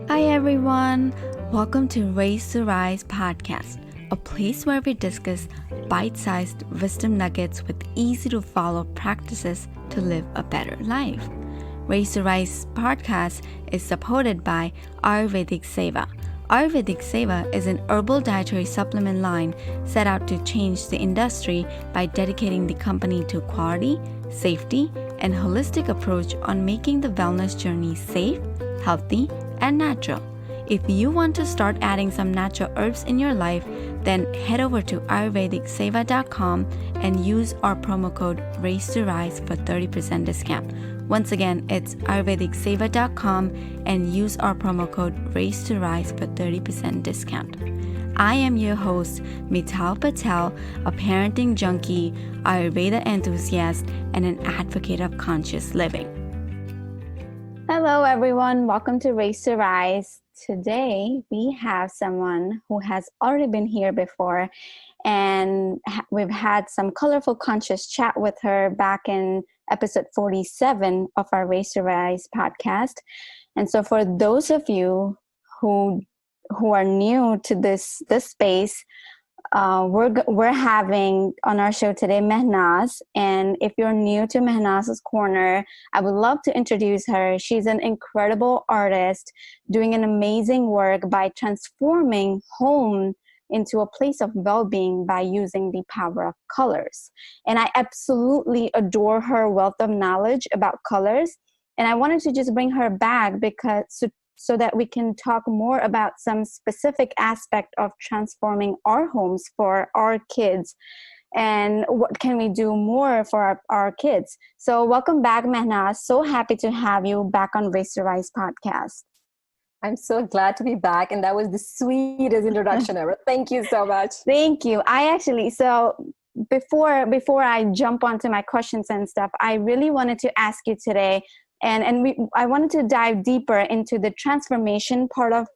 Hi everyone, welcome to Raise to Rise podcast, a place where we discuss bite-sized wisdom nuggets with easy-to-follow practices to live a better life. Raise to Rise podcast is supported by Ayurvedic Seva. Ayurvedic Seva is an herbal dietary supplement line set out to change the industry by dedicating the company to quality, safety, and holistic approach on making the wellness journey safe, healthy, and natural. If you want to start adding some natural herbs in your life, then head over to ayurvedicseva.com and use our promo code Raise to Rise for 30% discount. Once again, it's ayurvedicseva.com and use our promo code Raise to Rise for 30% discount. I am your host, Mital Patel, a parenting junkie, Ayurveda enthusiast, and an advocate of conscious living. Hello, everyone. Welcome to Raise to Rise. Today, we have someone who has already been here before, and we've had some colorful conscious chat with her back in episode 47 of our Raise to Rise podcast. And so for those of you who are new to this space, we're having on our show today Mehnaz, and if you're new to Mehnaz's Corner, I would love to introduce her. She's an incredible artist doing an amazing work by transforming home into a place of well-being by using the power of colors. And I absolutely adore her wealth of knowledge about colors, and I wanted to just bring her back because so that we can talk more about some specific aspect of transforming our homes for our kids and what can we do more for our kids. So welcome back, Mehnaz. So happy to have you back on Raise to Rise podcast. I'm so glad to be back. And that was the sweetest introduction ever. Thank you so much. Thank you. So before I jump onto my questions and stuff, I really wanted to ask you today, I wanted to dive deeper into the transformation part of,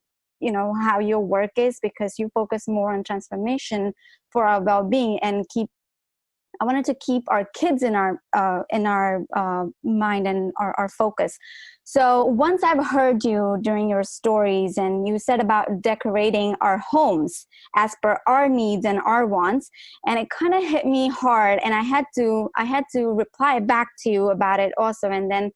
how your work is, because you focus more on transformation for our well-being and I wanted to keep our kids in our mind and our focus. So once I've heard you during your stories, and you said about decorating our homes as per our needs and our wants, and it kind of hit me hard, and I had to reply back to you about it also. And then,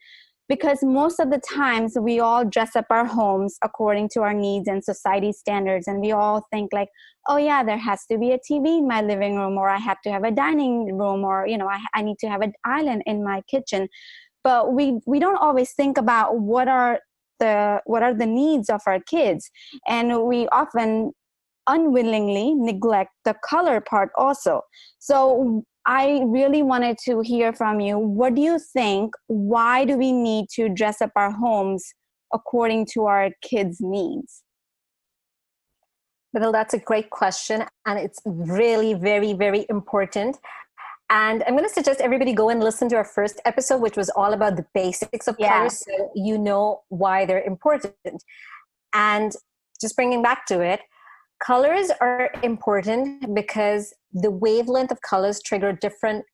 because most of the times we all dress up our homes according to our needs and society standards, and we all think like, oh yeah, there has to be a TV in my living room, or I have to have a dining room, or I need to have an island in my kitchen. But we don't always think about what are the needs of our kids, and we often unwillingly neglect the color part also. So I really wanted to hear from you. What do you think? Why do we need to dress up our homes according to our kids' needs? Well, that's a great question. And it's really very, very important. And I'm going to suggest everybody go and listen to our first episode, which was all about the basics of colors, so you know why they're important. And just bringing back to it, colors are important because the wavelength of colors trigger different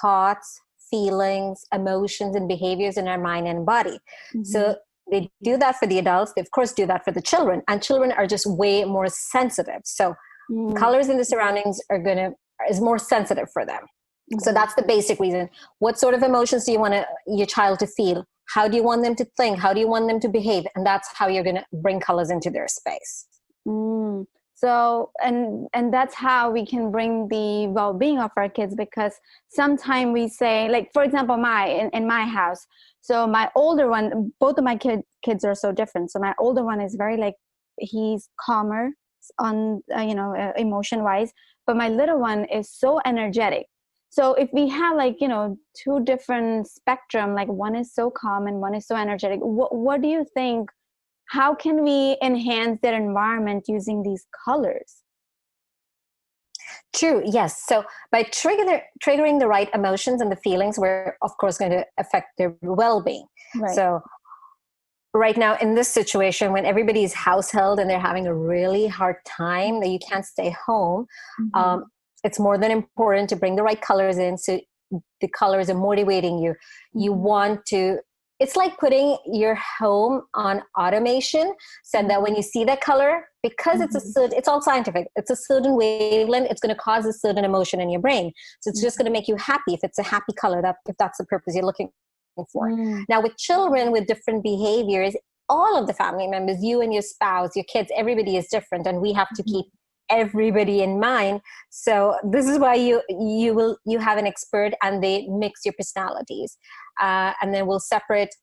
thoughts, feelings, emotions, and behaviors in our mind and body. Mm-hmm. So they do that for the adults. They, of course, do that for the children. And children are just way more sensitive. So colors in the surroundings is more sensitive for them. Mm-hmm. So that's the basic reason. What sort of emotions do you want your child to feel? How do you want them to think? How do you want them to behave? And that's how you're going to bring colors into their space. Mm. So, and that's how we can bring the well-being of our kids, because sometimes we say, like, for example, in my house, so my older one, both of my kids are so different. So my older one is very he's calmer on, emotion wise, but my little one is so energetic. So if we have two different spectrum, like one is so calm and one is so energetic, what do you think? How can we enhance their environment using these colors? True, yes. So by triggering the right emotions and the feelings, we're of course going to affect their well-being. Right. So right now in this situation, when everybody is house-held and they're having a really hard time that you can't stay home, it's more than important to bring the right colors in. So the colors are motivating you. You want to it's like putting your home on automation so that when you see that color, because it's all scientific, it's a certain wavelength, it's going to cause a certain emotion in your brain. So it's just going to make you happy if it's a happy color, that if that's the purpose you're looking for. Now with children with different behaviors, all of the family members, you and your spouse, your kids, everybody is different, and we have to keep everybody in mind. So this is why you have an expert, and they mix your personalities, and then we'll separate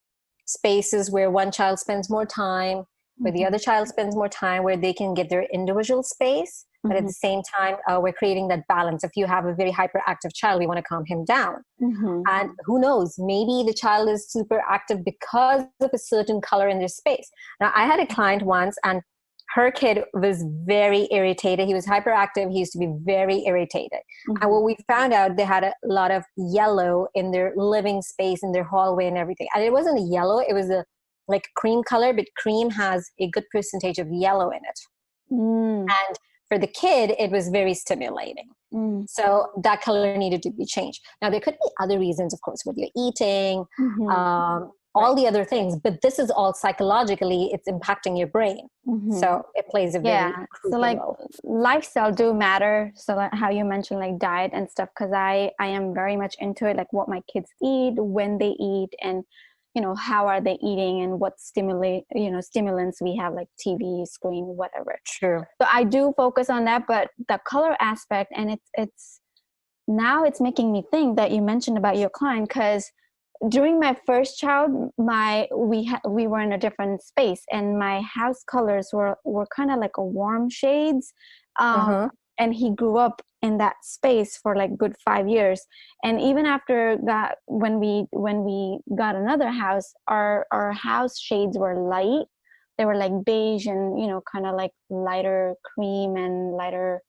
spaces where one child spends more time, where the other child spends more time, where they can get their individual space. But at the same time, we're creating that balance. If you have a very hyperactive child, we want to calm him down. And who knows, maybe the child is super active because of a certain color in their space. Now, I had a client once, and her kid was very irritated. He was hyperactive. He used to be very irritated. And what we found out, they had a lot of yellow in their living space, in their hallway and everything. And it wasn't a yellow, it was a like cream color, but cream has a good percentage of yellow in it. And for the kid, it was very stimulating. So that color needed to be changed. Now, there could be other reasons, of course, what you're eating, all the other things, but this is all psychologically, it's impacting your brain. So it plays a very crucial so like role. Lifestyle do matter. So like how you mentioned like diet and stuff, because I am very much into it, like what my kids eat, when they eat, and how are they eating, and what stimulants we have, like TV, screen, whatever. True. So I do focus on that, but the color aspect, and it's now it's making me think that you mentioned about your client, because during my first child, we were in a different space, and my house colors were kind of like a warm shades. And he grew up in that space for like good 5 years. And even after that, when we got another house, our house shades were light. They were like beige and kind of like lighter cream and lighter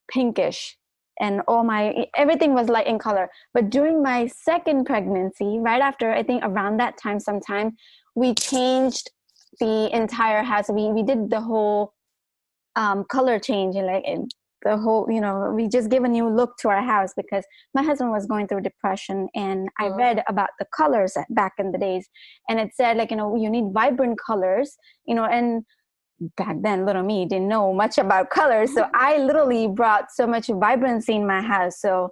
pinkish. And everything was light in color. But during my second pregnancy, right after, I think around that time sometime, we changed the entire house. We did the whole color change, and the whole, we just give a new look to our house, because my husband was going through depression, and I read about the colors back in the days, and it said like, you need vibrant colors, and back then little me didn't know much about colors. So I literally brought so much vibrancy in my house. So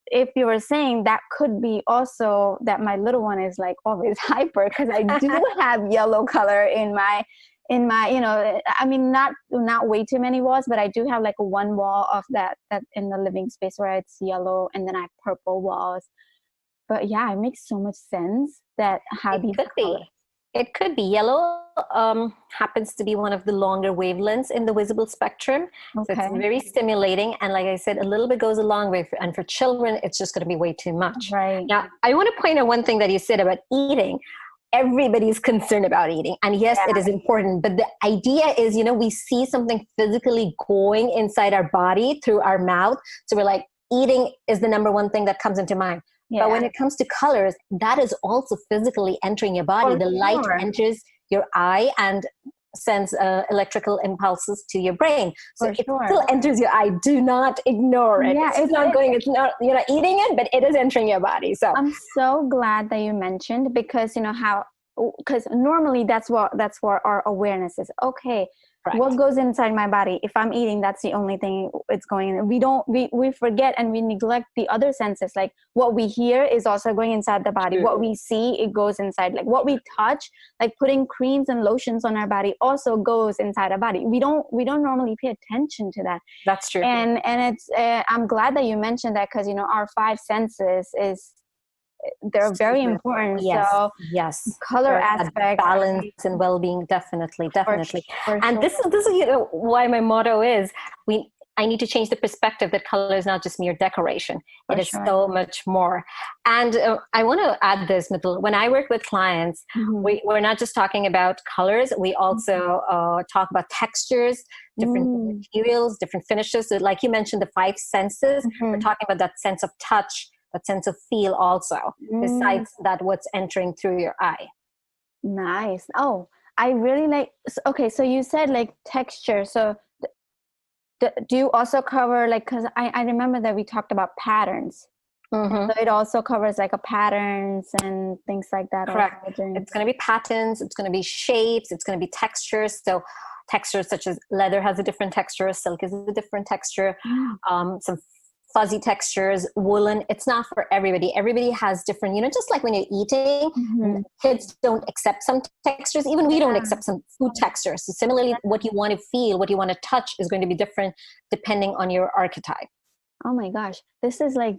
if you were saying that, could be also that my little one is like always hyper, because I do have yellow color in my I mean, not way too many walls, but I do have like one wall of that in the living space where it's yellow, and then I have purple walls. But yeah, it makes so much sense that how these colors. It could be yellow. Happens to be one of the longer wavelengths in the visible spectrum. So it's very stimulating. And like I said, a little bit goes a long way. And for children, it's just going to be way too much. Right. Now, I want to point out one thing that you said about eating. Everybody's concerned about eating. And yes, it is important. But the idea is, we see something physically going inside our body through our mouth. So we're like, eating is the number one thing that comes into mind. Yeah. But when it comes to colors, that is also physically entering your body. The light enters your eye and sends electrical impulses to your brain. So it still enters your eye. Do not ignore it. Yeah, it's not going, you're not eating it, but it is entering your body. So I'm so glad that you mentioned, because because normally that's what our awareness is. Okay. Correct. What goes inside my body? If I'm eating, that's the only thing it's going in. We forget and we neglect the other senses. Like what we hear is also going inside the body. True. What we see, it goes inside. Like what we touch, like putting creams and lotions on our body, also goes inside our body. We don't normally pay attention to that. That's true. And it's I'm glad that you mentioned that, because our 5 senses they're very important. Yes, so color aspect, balance and well-being, definitely. For and sure. this is why my motto is I need to change the perspective that color is not just mere decoration. It is so much more. And I want to add this, Mithil. When I work with clients, we're not just talking about colors. We also talk about textures, different materials, different finishes. So like you mentioned, the 5 senses. We're talking about that sense of touch, that sense of feel also, besides that what's entering through your eye. Nice. Oh, I really like, okay, so you said like texture. So do you also cover like, because I remember that we talked about patterns. Mm-hmm. So it also covers like a patterns and things like that. Correct. It's going to be patterns. It's going to be shapes. It's going to be textures. So textures such as leather has a different texture. Silk is a different texture. Some fuzzy textures, woolen. It's not for everybody. Everybody has different, just like when you're eating, kids don't accept some textures. Even we don't accept some food textures. So similarly, what you want to feel, what you want to touch is going to be different depending on your archetype. Oh my gosh, this is like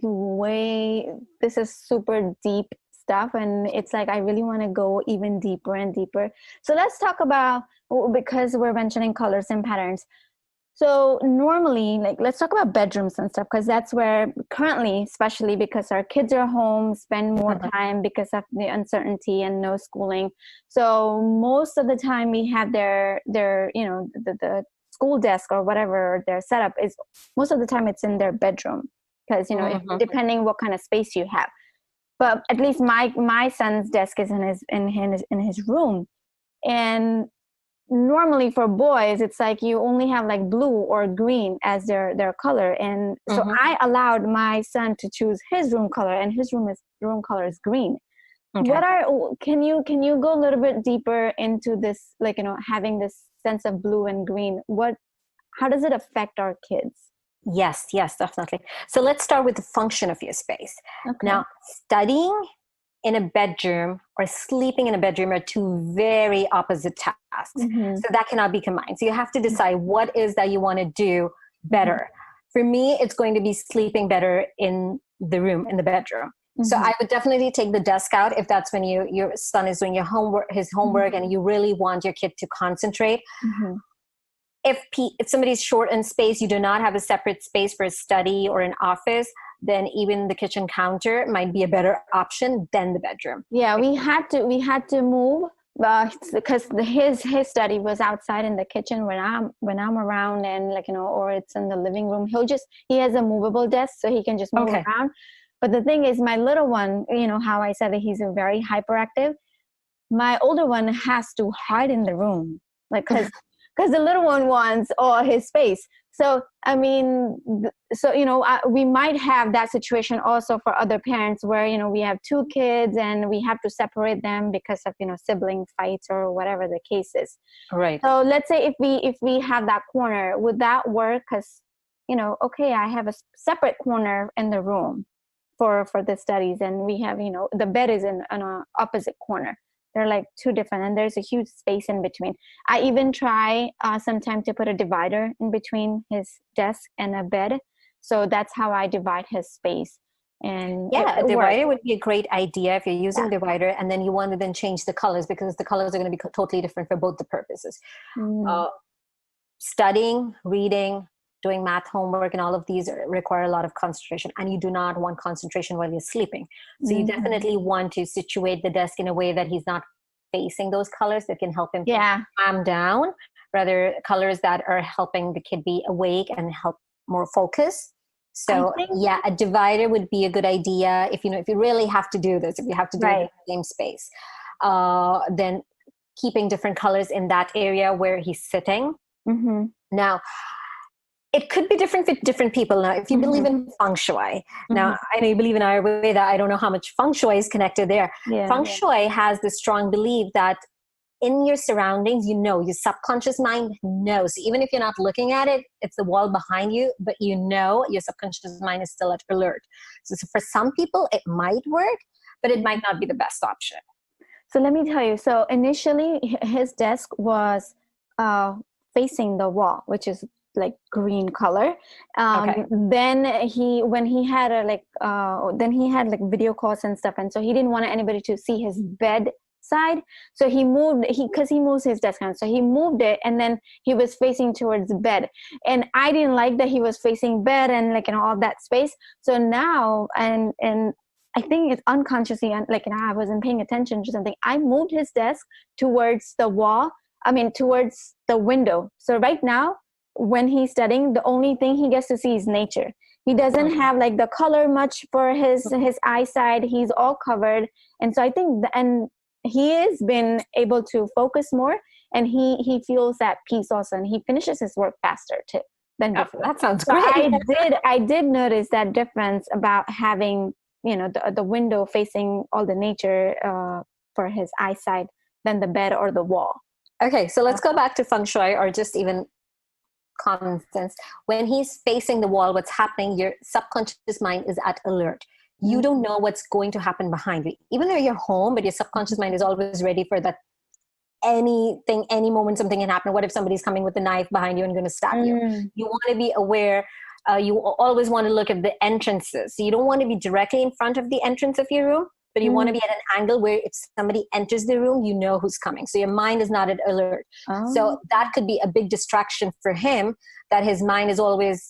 this is super deep stuff. And it's like, I really want to go even deeper and deeper. So let's talk about, because we're mentioning colors and patterns. So normally, like, let's talk about bedrooms and stuff, because that's where currently, especially because our kids are home, spend more time because of the uncertainty and no schooling. So most of the time we have their the school desk or whatever their setup is, most of the time it's in their bedroom, because depending what kind of space you have. But at least my son's desk is in his room. And normally for boys, it's like you only have like blue or green as their color. And so I allowed my son to choose his room color, and his room color is green. Okay. Can you go a little bit deeper into this, like, having this sense of blue and green? How does it affect our kids? Yes, definitely. So let's start with the function of your space. Okay. Now, studying in a bedroom or sleeping in a bedroom are two very opposite tasks. So that cannot be combined. So you have to decide what is that you want to do better. For me, it's going to be sleeping better in the room, in the bedroom. So I would definitely take the desk out if that's when your son is doing his homework and you really want your kid to concentrate. If somebody's short in space, you do not have a separate space for a study or an office, then even the kitchen counter might be a better option than the bedroom. Yeah, we had to move because his study was outside in the kitchen when I'm around, and or it's in the living room. He has a movable desk, so he can just move around. But the thing is, my little one, how I said that he's a very hyperactive. My older one has to hide in the room, like because the little one wants all his space. So, I mean, we might have that situation also for other parents where, we have two kids and we have to separate them because of, sibling fights or whatever the case is. Right. So let's say if we have that corner, would that work? Because, I have a separate corner in the room for the studies, and we have, the bed is in an opposite corner. They're like two different, and there's a huge space in between. I even try sometimes to put a divider in between his desk and a bed. So that's how I divide his space. And a divider would be a great idea if you're using divider, and then you want to then change the colors, because the colors are going to be totally different for both the purposes. Studying, reading, doing math homework, and all of these require a lot of concentration, and you do not want concentration while you're sleeping. So you definitely want to situate the desk in a way that he's not facing those colors that can help him calm down, rather colors that are helping the kid be awake and help more focus. So a divider would be a good idea if you really have to do this, if you have to do it in the same space. Then keeping different colors in that area where he's sitting. Now, it could be different for different people. Now, if you believe in feng shui, now I know you believe in Ayurveda, I don't know how much feng shui is connected there. Feng shui has the strong belief that in your surroundings, your subconscious mind knows. So even if you're not looking at it, it's the wall behind you, but your subconscious mind is still at alert. So for some people, it might work, but it might not be the best option. So let me tell you. So initially, his desk was facing the wall, which is like green color. Then when he had video calls and stuff, and so he didn't want anybody to see his bed side, so he moves his desk around, so he moved it, and then he was facing towards the bed, and I didn't like that he was facing bed and all that space. So now and I think it's unconsciously, I wasn't paying attention to something, I moved his desk towards the wall, towards the window. So right now, when he's studying, the only thing he gets to see is nature. He doesn't have the color much for his eyesight. He's all covered. And so I think, and he has been able to focus more, and he feels that peace also, and he finishes his work faster too than before. That sounds great. I did notice that difference about having the window facing all the nature for his eyesight than the bed or the wall. Okay, so let's go back to feng shui, or just even common sense. When he's facing the wall, what's happening, your subconscious mind is at alert. You don't know what's going to happen behind you. Even though you're home, but your subconscious mind is always ready for that anything, any moment something can happen. What if somebody's coming with a knife behind you and going to stab you? You want to be aware. You always want to look at the entrances. So you don't want to be directly in front of the entrance of your room, but you want to be at an angle where if somebody enters the room, you know who's coming. So your mind is not at alert. So that could be a big distraction for him, that his mind is always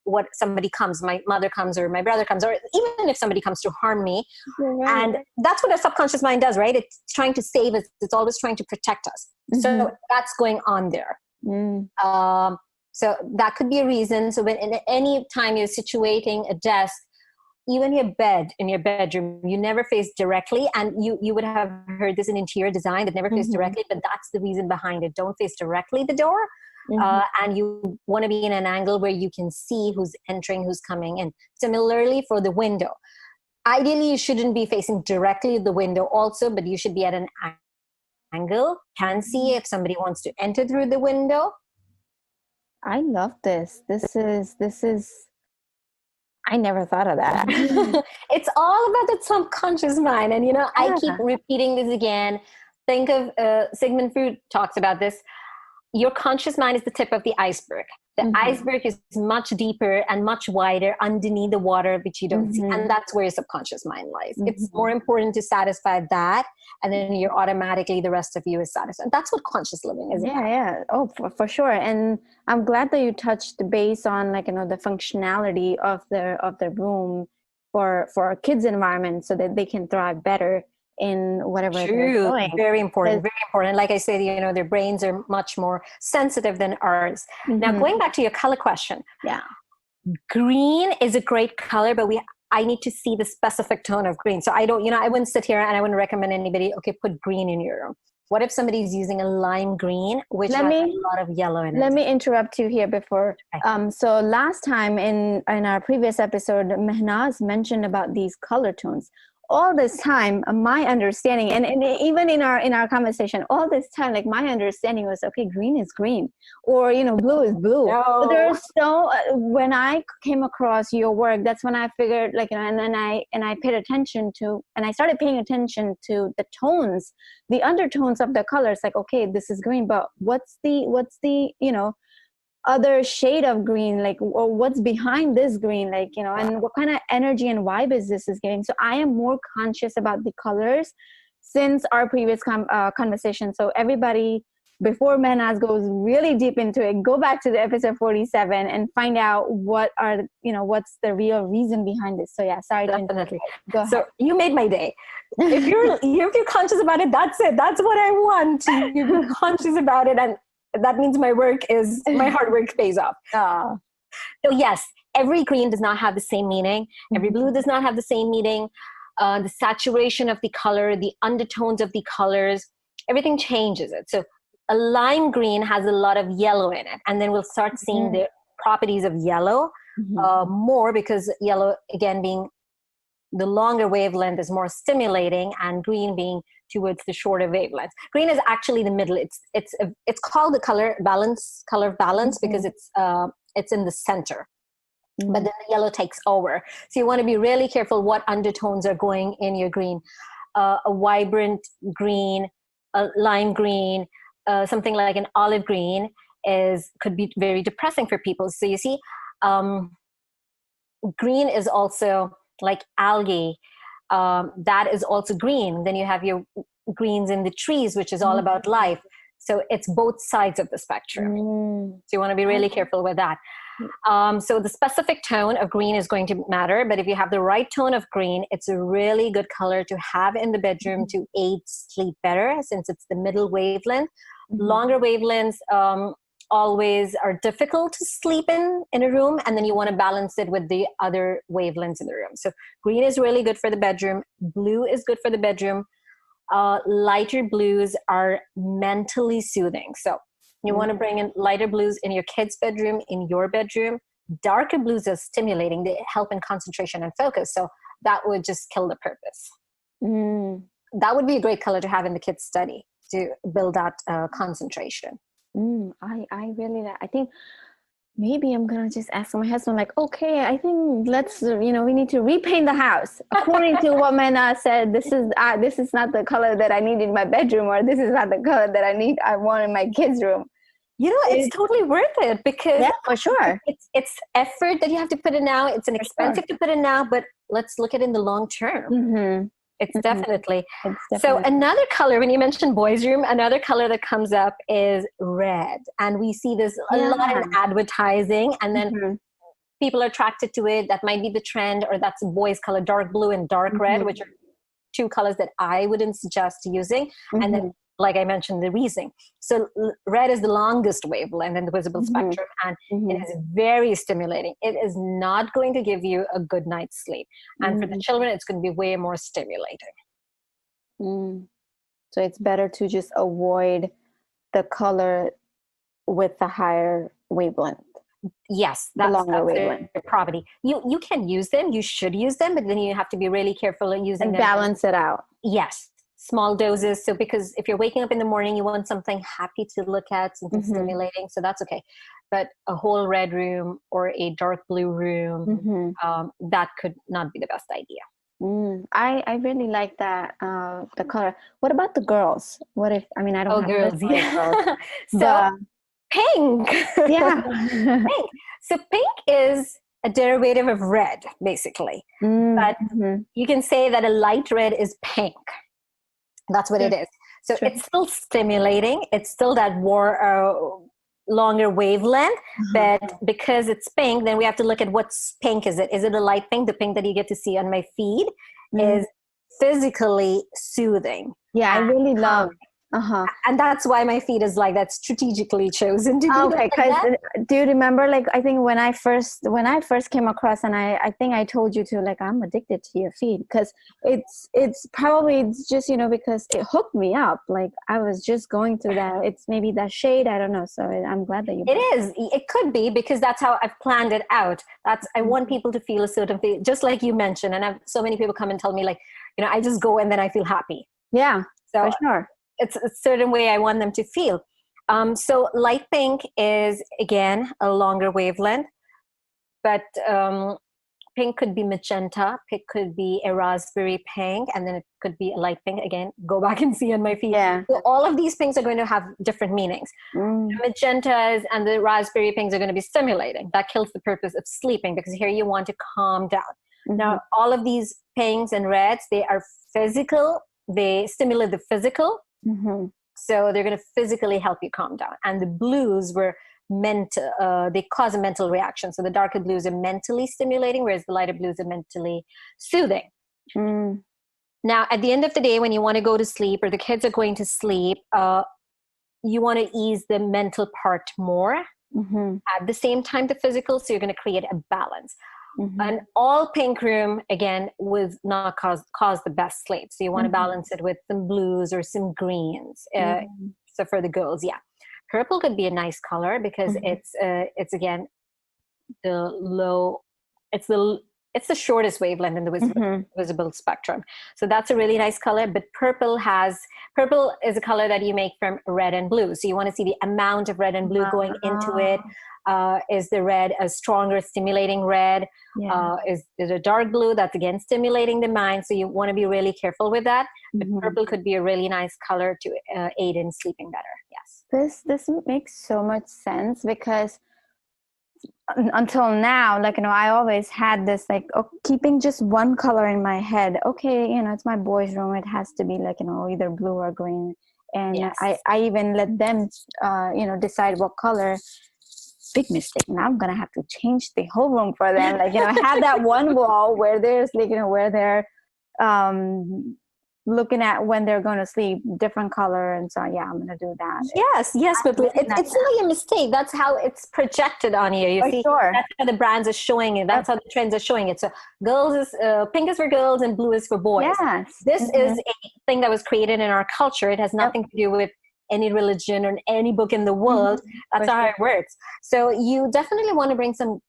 what somebody comes, my mother comes or my brother comes, or even if somebody comes to harm me. Right. And that's what our subconscious mind does, right? It's trying to save us. It's always trying to protect us. So that's going on there. So that could be a reason. So when in any time you're situating a desk, even your bed in your bedroom, you never face directly. And you would have heard this in interior design, that never face directly, but that's the reason behind it. Don't face directly the door. And you want to be in an angle where you can see who's entering, who's coming in. Similarly for the window. Ideally, you shouldn't be facing directly the window also, but you should be at an angle. Can see if somebody wants to enter through the window. I love this. This is, I never thought of that. It's all about the subconscious mind. And, I keep repeating this again. Think of, Sigmund Freud talks about this. Your conscious mind is the tip of the iceberg. The iceberg is much deeper and much wider underneath the water, which you don't see. And that's where your subconscious mind lies. It's more important to satisfy that. And then you're automatically, the rest of you is satisfied. That's what conscious living is about. Yeah. Oh, for sure. And I'm glad that you touched base on the functionality of the room for a kid's environment, so that they can thrive better in whatever they're doing. Very important. Very important. Like I said, their brains are much more sensitive than ours. Now, going back to your color question. Yeah. Green is a great color, but I need to see the specific tone of green. So I don't, I wouldn't sit here and I wouldn't recommend anybody, okay, put green in your room. What if somebody's using a lime green, which has a lot of yellow in it? Let me interrupt you here before. So last time in our previous episode, Mehnaz mentioned about these color tones. All this time, my understanding, and even in our conversation, all this time, like my understanding was, okay, green is green, or blue is blue. No. But there's when I came across your work, that's when I figured, and then I paid attention to, and I started paying attention to the tones, the undertones of the colors. Like, okay, this is green, but what's the other shade of green, or what's behind this green, and what kind of energy and vibe is giving. So I am more conscious about the colors since our previous conversation. So everybody, before Mehnaz goes really deep into it, go back to the episode 47 and find out what's the real reason behind this. So yeah, sorry. Definitely. Go ahead. So you made my day. If you're conscious about it, that's it. That's what I want. You be conscious about it, and that means my hard work pays off. So yes, every green does not have the same meaning. Every blue does not have the same meaning. The saturation of the color, the undertones of the colors, everything changes it. So a lime green has a lot of yellow in it. And then we'll start seeing the properties of yellow more, because yellow, again, being the longer wavelength, is more stimulating, and green being towards the shorter wavelengths. Green is actually the middle. It's called the color of balance because it's in the center. But then the yellow takes over. So you want to be really careful what undertones are going in your green. A vibrant green, a lime green, something like an olive green could be very depressing for people. So you see, green is also like algae. That is also green. Then you have your greens in the trees, which is all about life. So it's both sides of the spectrum. So you want to be really careful with that. So the specific tone of green is going to matter, but if you have the right tone of green, it's a really good color to have in the bedroom to aid sleep better, since it's the middle wavelength. Longer wavelengths always are difficult to sleep in a room, and then you want to balance it with the other wavelengths in the room. So green is really good for the bedroom. Blue is good for the bedroom. Lighter blues are mentally soothing. So you want to bring in lighter blues in your kid's bedroom, in your bedroom. Darker blues are stimulating. They help in concentration and focus. So that would just kill the purpose. That would be a great color to have in the kids' study to build that concentration. I really like. I think maybe I'm gonna just ask my husband, like, okay, I think let's, we need to repaint the house according to what Mehnaz said. This is not the color that I need in my bedroom, or this is not the color that I want in my kids' room. It's totally worth it, because for sure, it's effort that you have to put in now. It's an expensive to put in now, but let's look at it in the long term. It's definitely. So another color, when you mentioned boys' room, another color that comes up is red. And we see this a lot in advertising, and then people are attracted to it. That might be the trend, or that's a boys' color, dark blue and dark red, which are two colors that I wouldn't suggest using. And then, like I mentioned, the reason. So red is the longest wavelength in the visible spectrum, and it is very stimulating. It is not going to give you a good night's sleep. And for the children, it's going to be way more stimulating. So it's better to just avoid the color with the higher wavelength. Yes, that's the longer wavelength property. You can use them, you should use them, but then you have to be really careful in using them. Balance it out. Yes. Small doses. So because if you're waking up in the morning, you want something happy to look at, something stimulating. So that's okay. But a whole red room or a dark blue room, that could not be the best idea. I really like that, the color. What about the girls? What if, I don't have girls, girls. So pink. Pink. So pink is a derivative of red, basically. But you can say that a light red is pink. That's what it is. So it's still stimulating. It's still that longer wavelength, but because it's pink, then we have to look at what's pink. Is it a light pink? The pink that you get to see on my feed is physically soothing. Yeah, I really love. And that's why my feed is like that, strategically chosen to be. Okay, because do you remember, like, I think when I first came across, and I think I told you to, like, I'm addicted to your feed, because it's probably just, because it hooked me up. Like, I was just going through that. It's maybe that shade, I don't know. So I'm glad that you. It could be, because that's how I've planned it out. I want people to feel a certain feel, just like you mentioned. And so many people come and tell me, like, I just go and then I feel happy. Yeah, so for sure. It's a certain way I want them to feel. So light pink is, again, a longer wavelength, but pink could be magenta, pink could be a raspberry pink, and then it could be a light pink. Again, go back and see on my feed. Yeah. So all of these pinks are going to have different meanings. The magentas and the raspberry pinks are going to be stimulating. That kills the purpose of sleeping, because here you want to calm down. Now, all of these pinks and reds, they are physical. They stimulate the physical. So they're going to physically help you calm down. And the blues were they cause a mental reaction. So the darker blues are mentally stimulating, whereas the lighter blues are mentally soothing. Now, at the end of the day, when you want to go to sleep, or the kids are going to sleep, you want to ease the mental part more. At the same time, the physical. So you're going to create a balance. An all pink room, again, would not cause the best sleep. So you want to balance it with some blues or some greens. So for the girls, purple could be a nice color, because it's again it's the shortest wavelength in the visible spectrum. So that's a really nice color. But purple is a color that you make from red and blue. So you want to see the amount of red and blue going into it. Is the red a stronger stimulating red? Is a dark blue that's again stimulating the mind? So you want to be really careful with that. But purple could be a really nice color to aid in sleeping better. Yes. This makes so much sense, because until now, like, I always had this, like, keeping just one color in my head. Okay, it's my boys' room. It has to be, like, either blue or green. And I even let them, decide what color. Big mistake. Now I'm gonna have to change the whole room for them. Like, have that one wall where there's, like, where they're looking at when they're going to sleep, different color. And so, I'm going to do that. Yes, but it's not a mistake. That's how it's projected on you. You see, that's how the brands are showing it. That's how the trends are showing it. So pink is for girls and blue is for boys. Yes. This is a thing that was created in our culture. It has nothing to do with any religion or any book in the world. That's how it works. So you definitely want to bring some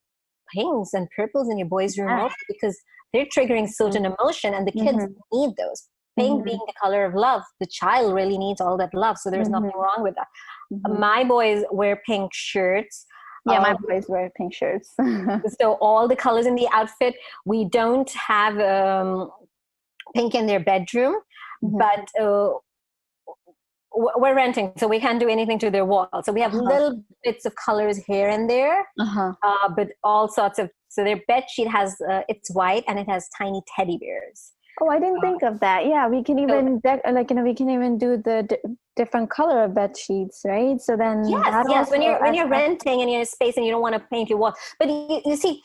pinks and purples in your boys' room also, because they're triggering certain emotion, and the kids need those. Pink being the color of love, the child really needs all that love. So there's nothing wrong with that. My boys wear pink shirts. Yeah, my boys wear pink shirts. So all the colors in the outfit. We don't have pink in their bedroom, but we're renting, so we can't do anything to their wall. So we have little bits of colors here and there, but all sorts of. So their bed sheet has it's white and it has tiny teddy bears. Oh, I didn't think of that. Yeah, we can even we can even do the different color of bed sheets, right? So then yes. When you're renting and you're in a space and you don't want to paint your wall, but you see,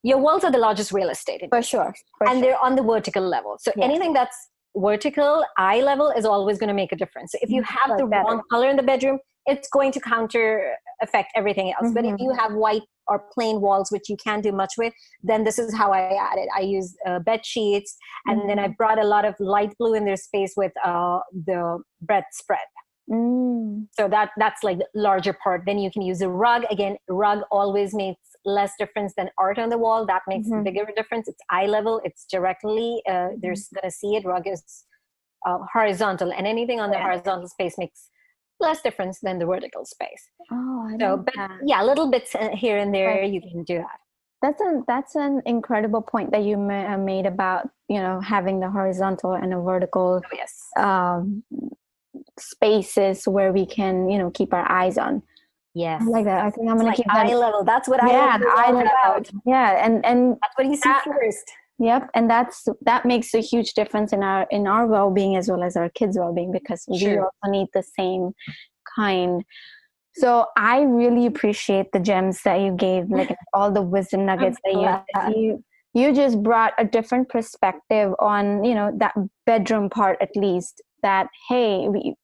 your walls are the largest real estate for sure, they're on the vertical level. So anything that's vertical, eye level, is always going to make a difference. So if you have the wrong color in the bedroom, it's going to counter affect everything else. But if you have white or plain walls, which you can't do much with, then this is how I add it. I use bed sheets, and then I brought a lot of light blue in their space with the bedspread. So that's like the larger part. Then you can use a rug. Again, rug always makes less difference than art on the wall. That makes a bigger difference. It's eye level. It's directly, they're going to see it. Rug is horizontal, and anything on the horizontal space makes less difference than the vertical space. Little bits here and there, you can do that. That's an incredible point that you made about, having the horizontal and the vertical spaces where we can, keep our eyes on. Yes. I like that. I think I'm going to keep that. Eye level. That's what eye level is all about. Yeah. And that's what you see first. Yep. And that makes a huge difference in our well-being as well as our kids' well-being, because we also need the same kind. So I really appreciate the gems that you gave, like all the wisdom nuggets that you just brought a different perspective on, that bedroom part, at least, that, hey,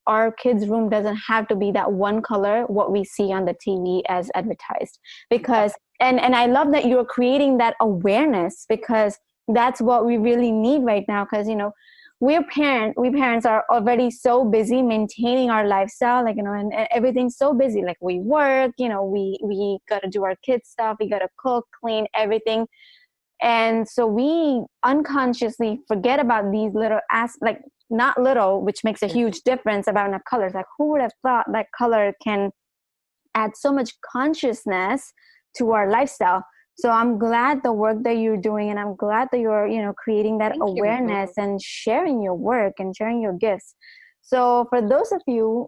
our kids' room doesn't have to be that one color, what we see on the TV as advertised. Because, and I love that you're creating that awareness, because that's what we really need right now. Because, we parents are already so busy maintaining our lifestyle, and everything's so busy. Like, we work, we got to do our kids' stuff. We got to cook, clean, everything. And so we unconsciously forget about these little not little, which makes a huge difference, about the colors. Like, who would have thought that color can add so much consciousness to our lifestyle? So I'm glad the work that you're doing, and I'm glad that you're, creating that awareness and sharing your work and sharing your gifts. So for those of you,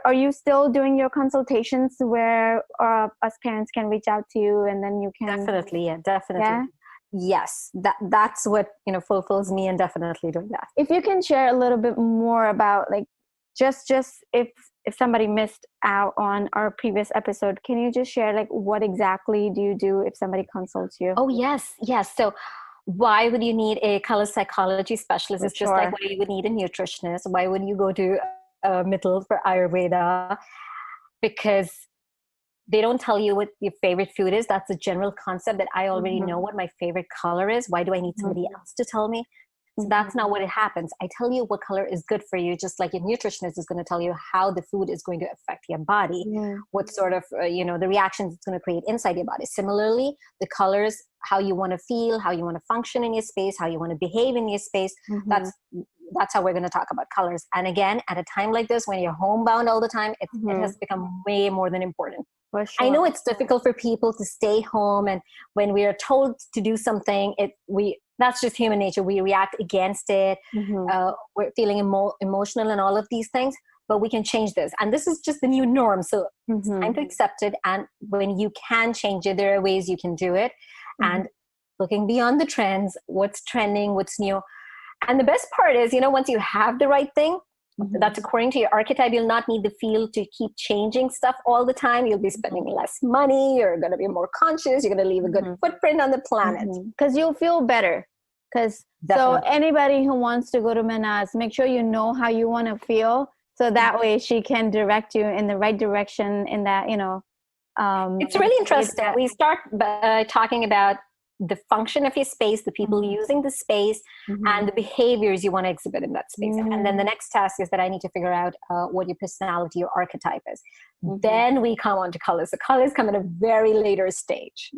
are you still doing your consultations where us parents can reach out to you, and then you can? Definitely. Yeah? Yes, that's what fulfills me, and definitely doing that. If you can share a little bit more about, like, just if somebody missed out on our previous episode, can you just share, like, what exactly do you do if somebody consults you? Oh, yes. So why would you need a color psychology specialist? It's just like why you would need a nutritionist. Why would you go to Mittal for Ayurveda? Because they don't tell you what your favorite food is. That's a general concept that I already know what my favorite color is. Why do I need somebody else to tell me? So that's not what it happens. I tell you what color is good for you, just like your nutritionist is going to tell you how the food is going to affect your body, what sort of, the reactions it's going to create inside your body. Similarly, the colors, how you want to feel, how you want to function in your space, how you want to behave in your space. That's how we're going to talk about colors. And again, at a time like this, when you're homebound all the time, it has become way more than important. Sure. I know it's difficult for people to stay home, and when we are told to do something, that's just human nature. We react against it. We're feeling emotional and all of these things, but we can change this. And this is just the new norm. So it's time to accept it. And when you can change it, there are ways you can do it. And looking beyond the trends, what's trending, what's new. And the best part is, once you have the right thing, that's according to your archetype, you'll not need the field to keep changing stuff all the time. You'll be spending less money. You're going to be more conscious. You're going to leave a good footprint on the planet. Because you'll feel better. So anybody who wants to go to Mehnaz, make sure you know how you want to feel. So that way she can direct you in the right direction in that, it's really interesting. We start by talking about the function of your space, the people using the space, and the behaviors you want to exhibit in that space. And then the next task is that I need to figure out what your personality, your archetype is. Then we come on to colors. The colors come at a very later stage.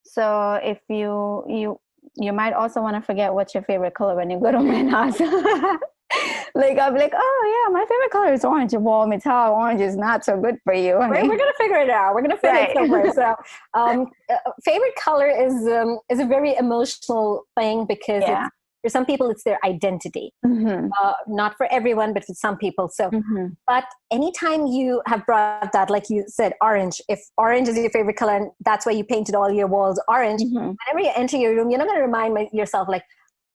So if you you might also want to forget what's your favorite color when you go to Mehnaz. Like, I'll be like, oh yeah, my favorite color is orange. Well, Metal, orange is not so good for you. We're going to figure it out. We're going to fit it somewhere. So favorite color is a very emotional thing because for some people, it's their identity. Not for everyone, but for some people. So, but anytime you have brought that, like you said, orange, if orange is your favorite color and that's why you painted all your walls orange, whenever you enter your room, you're not going to remind yourself like,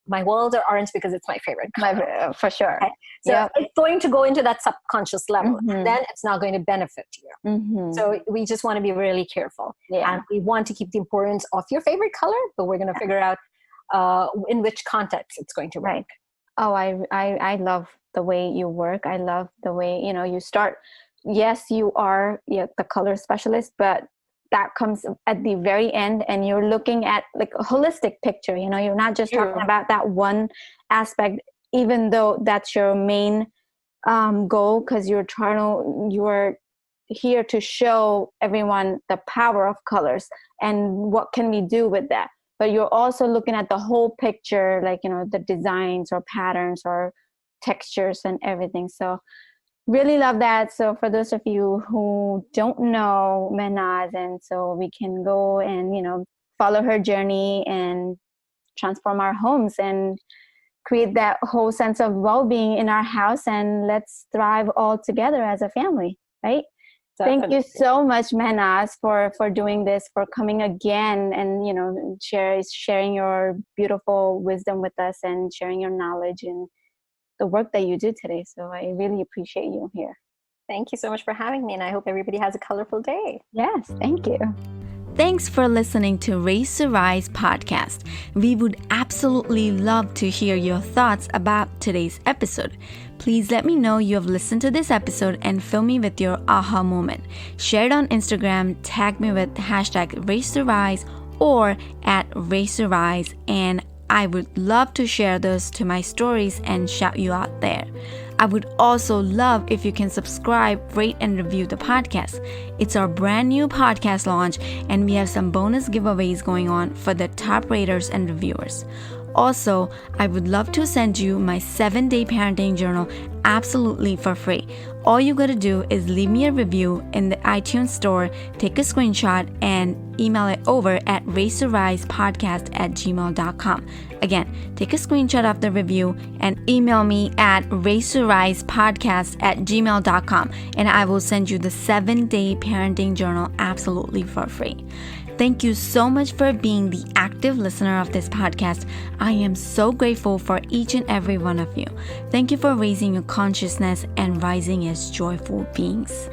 my walls are orange because it's my favorite color. For sure. Okay? So it's going to go into that subconscious level. And then it's not going to benefit you. So we just want to be really careful. And we want to keep the importance of your favorite color, but we're going to figure out in which context it's going to work. Right. Oh, I love the way you work. I love the way, you start. Yes, you are the color specialist, but that comes at the very end, and you're looking at like a holistic picture. You're not just talking about that one aspect, even though that's your main goal, because you're here to show everyone the power of colors and what can we do with that. But you're also looking at the whole picture, like, the designs or patterns or textures and everything. So really love that. So for those of you who don't know Mehnaz, and so we can go and, follow her journey and transform our homes and create that whole sense of well-being in our house, and let's thrive all together as a family, right? Definitely. Thank you so much, Mehnaz, for doing this, for coming again and, sharing your beautiful wisdom with us and sharing your knowledge and the work that you do today. So I really appreciate you here. Thank you so much for having me, and I hope everybody has a colorful day. Yes, thank you. Thanks for listening to Raise to Rise podcast. We would absolutely love to hear your thoughts about today's episode. Please let me know you have listened to this episode and fill me with your aha moment. Share it on Instagram, tag me with hashtag Raise to Rise or at Raise to Rise, and I would love to share those to my stories and shout you out there. I would also love if you can subscribe, rate, and review the podcast. It's our brand new podcast launch, and we have some bonus giveaways going on for the top raters and reviewers. Also, I would love to send you my 7-day parenting journal absolutely for free. All you gotta do is leave me a review in the iTunes store, take a screenshot, and email it over at raisetorisepodcast@gmail.com. Again, take a screenshot of the review and email me at raisetorisepodcast@gmail.com, and I will send you the 7-day parenting journal absolutely for free. Thank you so much for being the active listener of this podcast. I am so grateful for each and every one of you. Thank you for raising your consciousness and rising as joyful beings.